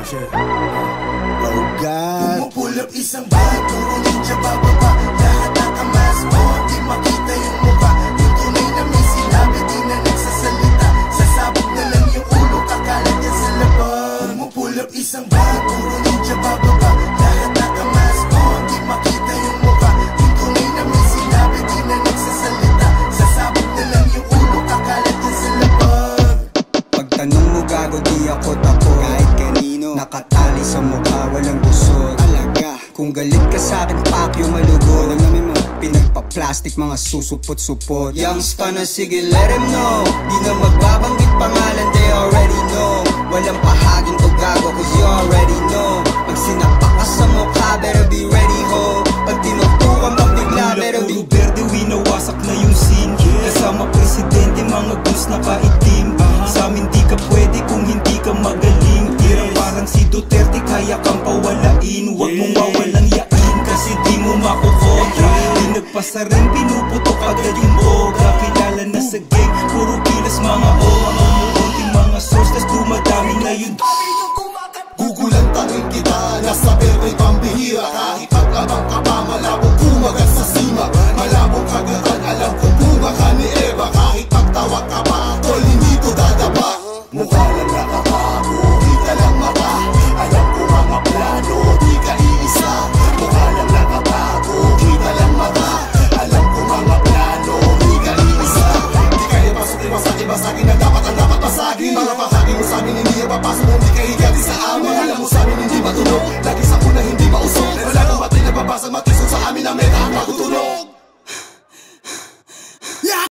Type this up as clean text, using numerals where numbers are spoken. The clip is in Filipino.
Oh God. Pumupull up isang bag, puro ninja bababa. Lahat nakamas mo, di makita yung mukha. Yung tunay na may sinabi, di na nagsasalita. Sasabog na lang yung ulo, kakalat yan sa labas. Pumupull up isang bag, puro ninja bababa. Lahat nakamas mo, di makita yung mukha. Yung tunay na may sinabi, di na nagsasalita. Sasabog na lang yung ulo, kakalat yan sa labas. Pagtanong mo gago, di ako tako. Kahit kanino, nakatali sa mukha, walang gusot. Alaga, kung galit ka sa'kin, pakyo malugod. Alam namin mo, pinagpa-plastic, mga susupot-supot. Youngsta na sige, let him know. Di na magbabanggit pangalan, they already know. Walang pahaging to gago, cause you already know. Pag sinapak ka sa mukha, better be ready ho. Pag tinutukan pang bigla, better be Verde, winawasak na yung scene. Kasama presidente, mga goons na kaitim. Sa amin di ka pwede kung hindi ka magaling. Tira parang si Duterte, kaya kang pawalain. Huwag mong wawalang yain, kasi di mo makukontra. Di nagpasa rin, pinuputok agad yung boga. Kilala na sa gang, puro gilas mga o. Mga umuunting mga source, tas dumadami na yun.